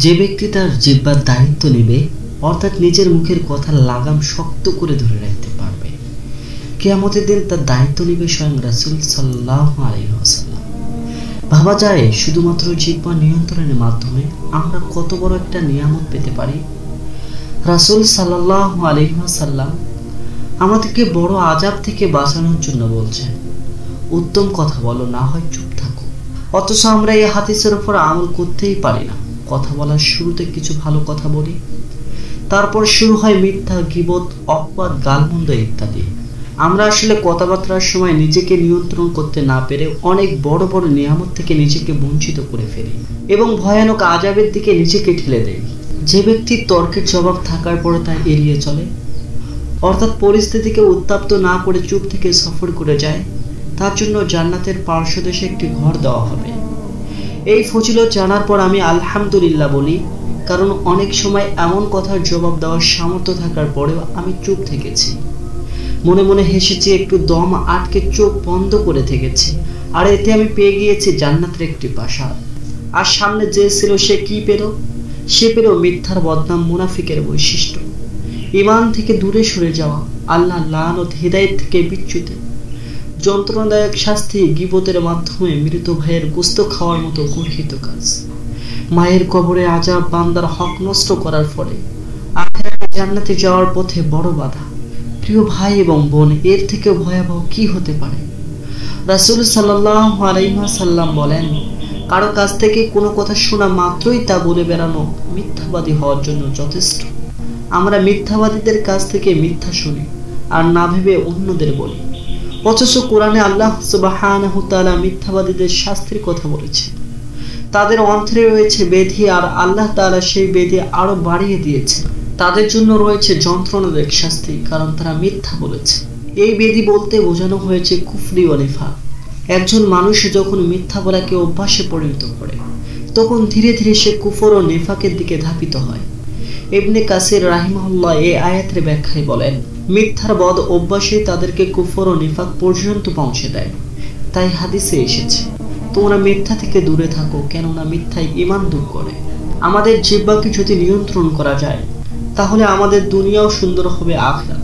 যে ব্যক্তি তার জিহ্বার দায়িত্ব নেবে, অর্থাৎ নিজের মুখের কথার লাগাম শক্ত করে ধরে রাখতে পারবে, কিয়ামতের দিন তার দায়িত্ব নেবে স্বয়ং রাসূল সাল্লাল্লাহু আলাইহি ওয়াসাল্লাম। ভাবা যায় শুধুমাত্র জিহ্বা নিয়ন্ত্রণের মাধ্যমে আমরা কত বড় একটা নিয়ামত পেতে পারি। রাসূল সাল্লাল্লাহু আলাইহি ওয়াসাল্লাম আমাদেরকে বড় আযাব থেকে বাঁচানোর জন্য বলছেন, উত্তম কথা বলো, না হয় চুপ থাকো। অথচ আমরা এই হাদিসের উপর আমল করতেই পারি না। কথা বলার শুরুতে কিছু ভালো কথা বলি, তারপর শুরু হয় মিথ্যা, গীবত, অপবাদ, গালমন্দ ইত্যাদি। আমরা আসলে কথাবার্তার সময় নিজেকে নিয়ন্ত্রণ করতে না পেরে অনেক বড় বড় নিয়ামত থেকে নিজেকে বঞ্চিত করে ফেলি এবং ভয়ানক আযাবের দিকে নিজেকে ঠেলে দেই। যে ব্যক্তি তর্কের জবাব থাকার পরে তা এড়িয়ে চলে, অর্থাৎ পরিস্থিতিকে উত্তপ্ত না করে চুপ থেকে সফর করে যায়, তার জন্য জান্নাতের পার্শ্বদেশে একটি ঘর দেওয়া হবে। এই ফজিলত জানার পর আমি আলহামদুলিল্লাহ বলি, কারণ অনেক সময় এমন কথার জবাব দেওয়ার সামর্থ্য থাকার পরেও আমি চুপ থেকেছি, মনে মনে হেসেছি, একটু দম আটকে চোখ বন্ধ করে থেকেছি, আর এতে আমি পেয়ে গিয়েছি জান্নাতের একটি প্রাসাদ। আর সামনে যে ছিল সে কি পেল? সে পেল মিথ্যার বদনাম, মুনাফিকের বৈশিষ্ট্য, ঈমান থেকে দূরে সরে যাওয়া, আল্লাহর লানত, হিদায়াত থেকে বিচ্যুত, যন্ত্রণাদায়ক শাস্তি, গীবতের মাধ্যমে মৃত ভাইয়ের গোশত খাওয়ার মতো গর্হিত কাজ, মায়ের কবরে আযাব, বান্দার হক নষ্ট করার ফলে আখিরাতে জান্নাতে যাওয়ার পথে বড় বাধা। প্রিয় ভাই এবং বোন, এর থেকে ভয়াবহ কি হতে পারে? রাসূল সাল্লাল্লাহু আলাইহি ওয়াসাল্লাম বলেন, কারো কাছ থেকে কোনো কথা শোনা মাত্রই তা বলে বেড়ানো মিথ্যাবাদী হওয়ার জন্য যথেষ্ট। আমরা মিথ্যাবাদীদের কাছ থেকে মিথ্যা শুনি আর না ভেবে অন্যদের বলি, অথচ কোরআনে আল্লাহ সুবহানাহু ওয়া তাআলা মিথ্যাবাদীদের শাস্তির কথা বলেছেন। তাদের অন্তরে রয়েছে বেধি, আর আল্লাহ তাআলা সেই বেধি আরো বাড়িয়ে দিয়েছেন। তাদের জন্য রয়েছে যন্ত্রণাদায়ক শাস্তি, কারণ তারা মিথ্যা বলেছে। এই বেধি বলতে বোঝানো হয়েছে কুফরি ও নিফাক। একজন মানুষ যখন মিথ্যা বলাকে অভ্যাসে পরিণত করে, তখন ধীরে ধীরে সে কুফর ও নিফাকের দিকে ধাবিত হয়। ইবনে কাসির রাহিমাহুল্লাহ এই আয়াতের ব্যাখ্যায় বলেন, মিথ্যার বদ অভ্যাসে তাদেরকে কুফর ও নিফাক পর্যন্ত পৌঁছে দেয়। তাই হাদিসে এসেছে, তোমরা মিথ্যা থেকে দূরে থাকো, কেননা মিথ্যাই ঈমান দূর করে। আমাদের জিহ্বাকে যদি নিয়ন্ত্রণ করা যায়, তাহলে আমাদের দুনিয়াও সুন্দর হবে, আখিরাত।